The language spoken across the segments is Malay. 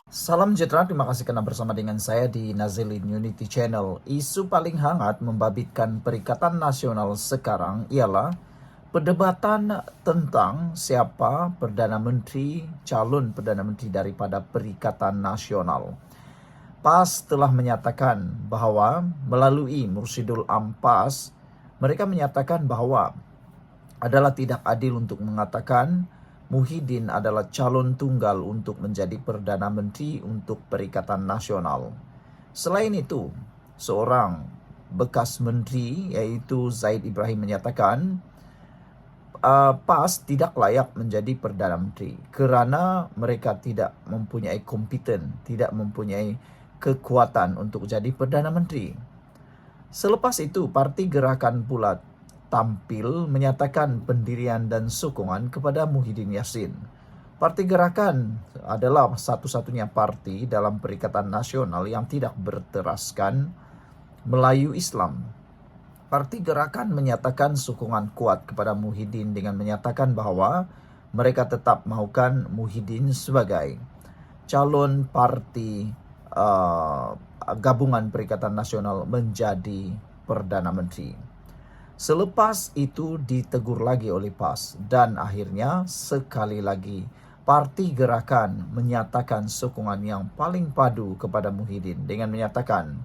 Salam sejahtera, terima kasih karena bersama dengan saya di Nazilin Unity Channel. Isu paling hangat membabitkan Perikatan Nasional sekarang ialah perdebatan tentang siapa Perdana Menteri, calon Perdana Menteri daripada Perikatan Nasional. PAS telah menyatakan bahwa melalui Mursyidul Ampas, mereka menyatakan bahwa adalah tidak adil untuk mengatakan Muhyiddin adalah calon tunggal untuk menjadi Perdana Menteri untuk Perikatan Nasional. Selain itu, seorang bekas menteri yaitu Zaid Ibrahim menyatakan PAS tidak layak menjadi Perdana Menteri kerana mereka tidak mempunyai kompeten, tidak mempunyai kekuatan untuk jadi Perdana Menteri. Selepas itu, Parti Gerakan pula tampil menyatakan pendirian dan sokongan kepada Muhyiddin Yassin. Parti Gerakan adalah satu-satunya parti dalam Perikatan Nasional yang tidak berteraskan Melayu Islam. Parti Gerakan menyatakan sokongan kuat kepada Muhyiddin dengan menyatakan bahwa mereka tetap mahukan Muhyiddin sebagai calon parti gabungan Perikatan Nasional menjadi Perdana Menteri. Selepas itu ditegur lagi oleh PAS dan akhirnya sekali lagi Parti Gerakan menyatakan sokongan yang paling padu kepada Muhyiddin dengan menyatakan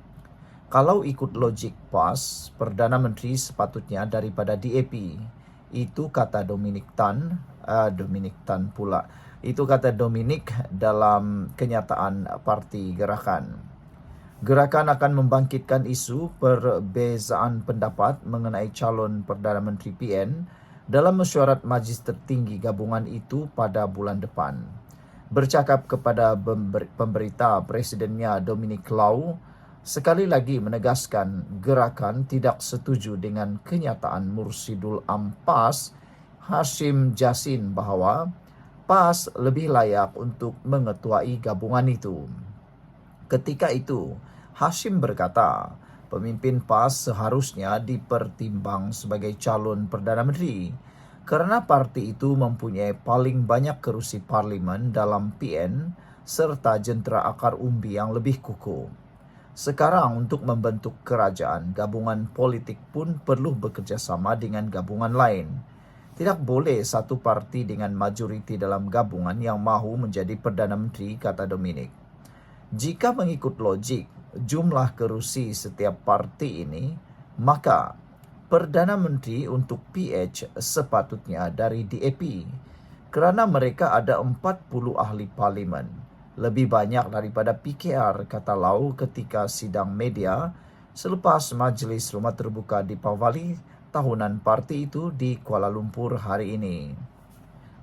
kalau ikut logik PAS, Perdana Menteri sepatutnya daripada DAP. Itu kata Dominic Tan pula. Itu kata Dominic dalam kenyataan Parti Gerakan. Gerakan akan membangkitkan isu perbezaan pendapat mengenai calon Perdana Menteri PN dalam mesyuarat Majlis Tertinggi gabungan itu pada bulan depan. Bercakap kepada pemberita, Presidennya Dominic Lau sekali lagi menegaskan gerakan tidak setuju dengan kenyataan Mursyidul Ampas Hashim Jassin bahawa PAS lebih layak untuk mengetuai gabungan itu. Ketika itu, Hashim berkata, pemimpin PAS seharusnya dipertimbang sebagai calon Perdana Menteri kerana parti itu mempunyai paling banyak kerusi parlimen dalam PN serta jentera akar umbi yang lebih kukuh. Sekarang untuk membentuk kerajaan, gabungan politik pun perlu bekerjasama dengan gabungan lain. Tidak boleh satu parti dengan majoriti dalam gabungan yang mahu menjadi Perdana Menteri, kata Dominic. Jika mengikut logik jumlah kerusi setiap parti ini, maka Perdana Menteri untuk PH sepatutnya dari DAP kerana mereka ada 40 ahli parlimen, lebih banyak daripada PKR, kata Lau ketika sidang media selepas Majlis Rumah Terbuka di Pavali tahunan parti itu di Kuala Lumpur hari ini.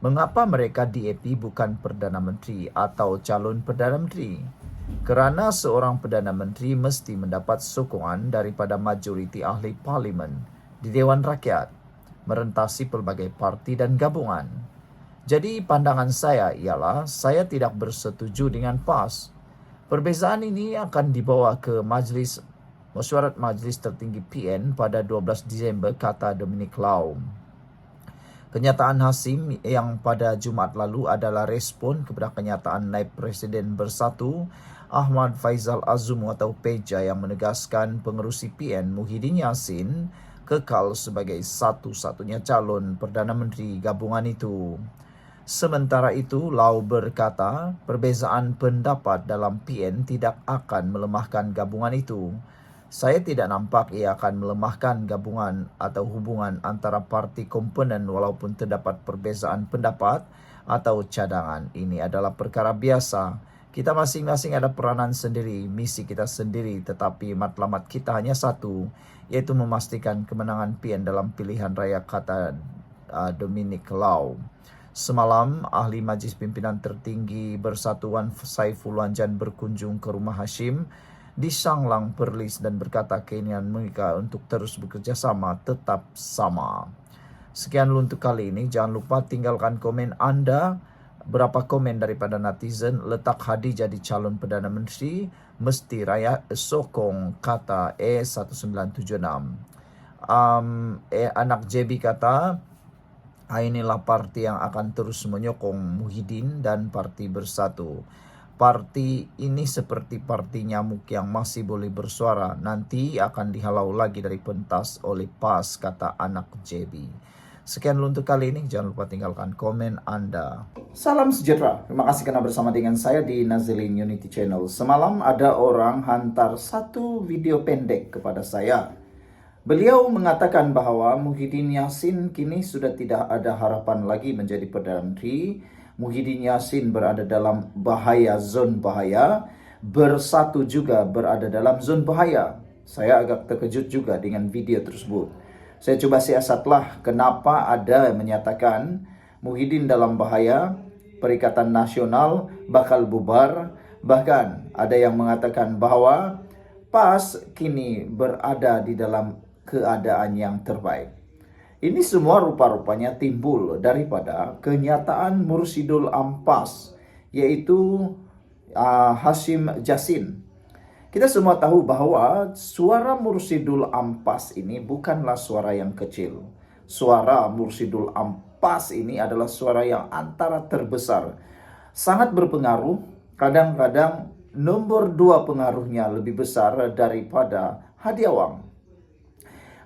Mengapa mereka DAP bukan Perdana Menteri atau calon Perdana Menteri? Kerana seorang Perdana Menteri mesti mendapat sokongan daripada majoriti ahli parlimen di Dewan Rakyat, merentasi pelbagai parti dan gabungan. Jadi pandangan saya ialah saya tidak bersetuju dengan PAS. Perbezaan ini akan dibawa ke mesyuarat Majlis Tertinggi PN pada 12 Disember, kata Dominic Lau. Kenyataan Hashim yang pada Jumaat lalu adalah respon kepada kenyataan Naib Presiden Bersatu Ahmad Faizal Azum atau Peja yang menegaskan pengerusi PN Muhyiddin Yassin kekal sebagai satu-satunya calon Perdana Menteri gabungan itu. Sementara itu, Lau berkata perbezaan pendapat dalam PN tidak akan melemahkan gabungan itu. Saya tidak nampak ia akan melemahkan gabungan atau hubungan antara parti komponen walaupun terdapat perbezaan pendapat atau cadangan. Ini adalah perkara biasa. Kita masing-masing ada peranan sendiri, misi kita sendiri, tetapi matlamat kita hanya satu, yaitu memastikan kemenangan PN dalam pilihan raya, kata Dominic Lau. Semalam, ahli Majlis Pimpinan Tertinggi Bersatuan Saiful Wanjan berkunjung ke rumah Hashim di Shanglang Perlis dan berkata keinginan mereka untuk terus bekerjasama tetap sama. Sekian dulu untuk kali ini. Jangan lupa tinggalkan komen anda. Berapa komen daripada netizen letak Hadi jadi calon Perdana Menteri, mesti rakyat sokong, kata E1976. Anak JB kata inilah parti yang akan terus menyokong Muhyiddin dan Parti Bersatu. Parti ini seperti parti nyamuk yang masih boleh bersuara, nanti akan dihalau lagi dari pentas oleh PAS, kata anak JB. Sekian dulu untuk kali ini, jangan lupa tinggalkan komen Anda. Salam sejahtera, terima kasih karena bersama dengan saya di Nazilin Unity Channel. Semalam ada orang hantar satu video pendek kepada saya. Beliau mengatakan bahwa Muhyiddin Yassin kini sudah tidak ada harapan lagi menjadi Perdana Menteri. Muhyiddin Yassin berada dalam bahaya, zon bahaya. Bersatu juga berada dalam zon bahaya. Saya agak terkejut juga dengan video tersebut. Saya coba siasatlah kenapa ada yang menyatakan Muhyiddin dalam bahaya, Perikatan Nasional bakal bubar. Bahkan ada yang mengatakan bahwa PAS kini berada di dalam keadaan yang terbaik. Ini semua rupa-rupanya timbul daripada kenyataan Mursyidul Ampas, yaitu Hasyim Jassin. Kita semua tahu bahwa suara Mursyidul Ampas ini bukanlah suara yang kecil. Suara Mursyidul Ampas ini adalah suara yang antara terbesar. Sangat berpengaruh, kadang-kadang nomor 2 pengaruhnya lebih besar daripada hadiah wang.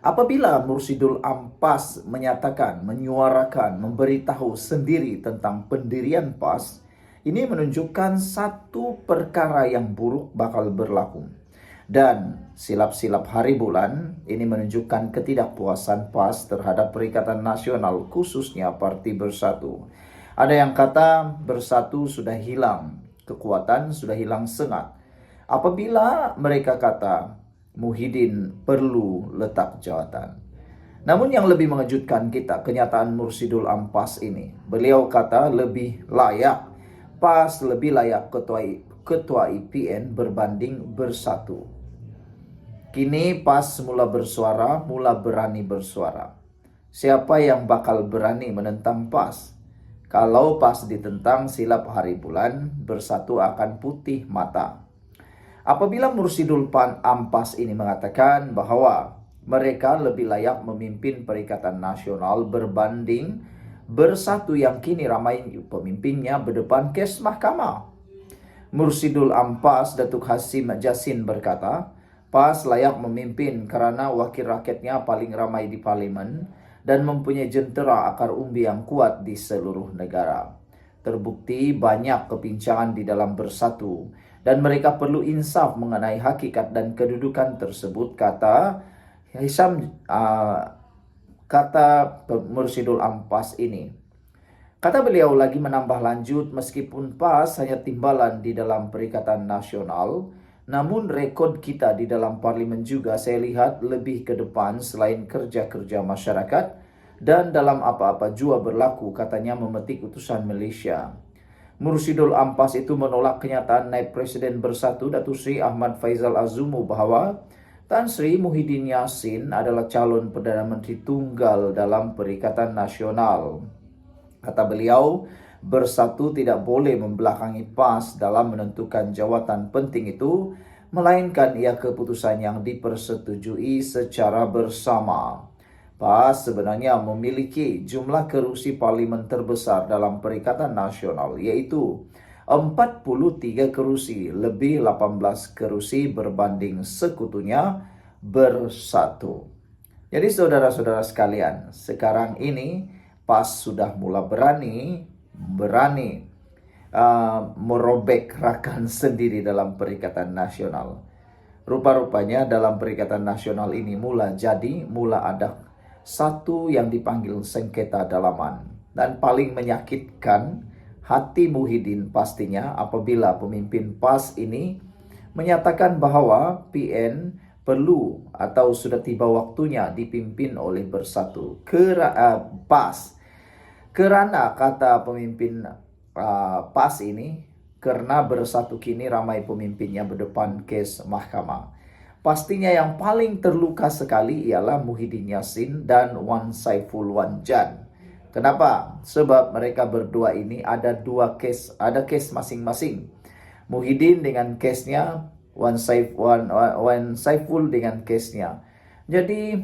Apabila Mursyidul Ampas menyatakan, menyuarakan, memberitahu sendiri tentang pendirian PAS, ini menunjukkan satu perkara yang buruk bakal berlaku. Dan silap-silap hari bulan, ini menunjukkan ketidakpuasan PAS terhadap Perikatan Nasional, khususnya Parti Bersatu. Ada yang kata Bersatu sudah hilang kekuatan, sudah hilang semangat. Apabila mereka kata Muhyiddin perlu letak jawatan. Namun yang lebih mengejutkan kita, kenyataan Mursyidul Ampas ini. Beliau kata lebih layak, PAS lebih layak ketua IPN berbanding Bersatu. Kini PAS mula bersuara, mula berani bersuara. Siapa yang bakal berani menentang PAS? Kalau PAS ditentang silap hari bulan, Bersatu akan putih mata. Apabila Mursyidul Ampas ini mengatakan bahwa mereka lebih layak memimpin Perikatan Nasional berbanding Bersatu yang kini ramai pemimpinnya berdepan kes mahkamah. Mursyidul Ampas Datuk Hasyim Jassin berkata, PAS layak memimpin karena wakil rakyatnya paling ramai di parlimen dan mempunyai jentera akar umbi yang kuat di seluruh negara. Terbukti banyak kepincangan di dalam Bersatu dan mereka perlu insaf mengenai hakikat dan kedudukan tersebut, kata Mursyidul Ampas ini. Kata beliau lagi menambah lanjut, meskipun PAS hanya timbalan di dalam Perikatan Nasional, namun rekod kita di dalam parlimen juga saya lihat lebih ke depan selain kerja-kerja masyarakat dan dalam apa-apa jua berlaku, katanya memetik utusan Malaysia. Mursyidul Ampas itu menolak kenyataan Naib Presiden Bersatu Datuk Seri Ahmad Faizal Azumu bahwa Tan Sri Muhyiddin Yassin adalah calon Perdana Menteri tunggal dalam Perikatan Nasional. Kata beliau, Bersatu tidak boleh membelakangi PAS dalam menentukan jawatan penting itu, melainkan ia keputusan yang dipersetujui secara bersama. PAS sebenarnya memiliki jumlah kerusi parlimen terbesar dalam Perikatan Nasional, yaitu 43 kerusi, lebih 18 kerusi berbanding sekutunya Bersatu. Jadi saudara-saudara sekalian, sekarang ini PAS sudah mula berani merobek rakan sendiri dalam Perikatan Nasional. Rupa-rupanya dalam Perikatan Nasional ini mula ada satu yang dipanggil sengketa dalaman. Dan paling menyakitkan hati Muhyiddin pastinya apabila pemimpin PAS ini menyatakan bahwa PN perlu atau sudah tiba waktunya dipimpin oleh Bersatu PAS. Karena kata pemimpin PAS ini, karena Bersatu kini ramai pemimpinnya berdepan kes mahkamah. Pastinya yang paling terluka sekali ialah Muhyiddin Yassin dan Wan Saiful Wanjan. Kenapa? Sebab mereka berdua ini ada kes masing-masing. Muhyiddin dengan kesnya, Wan Saiful dengan kesnya. Jadi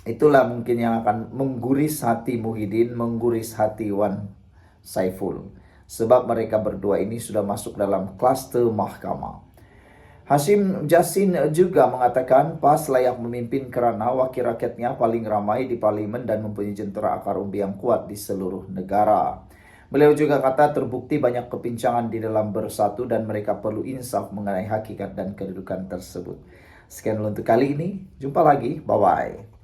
itulah mungkin yang akan mengguris hati Muhyiddin, mengguris hati Wan Saiful. sebab mereka berdua ini sudah masuk dalam klaster mahkamah. Hashim Jasin juga mengatakan PAS layak memimpin kerana wakil rakyatnya paling ramai di parlimen dan mempunyai jentera akar umbi yang kuat di seluruh negara. Beliau juga kata terbukti banyak kepincangan di dalam bersatu dan mereka perlu insaf mengenai hakikat dan kedudukan tersebut. Sekian dulu untuk kali ini, jumpa lagi, bye-bye.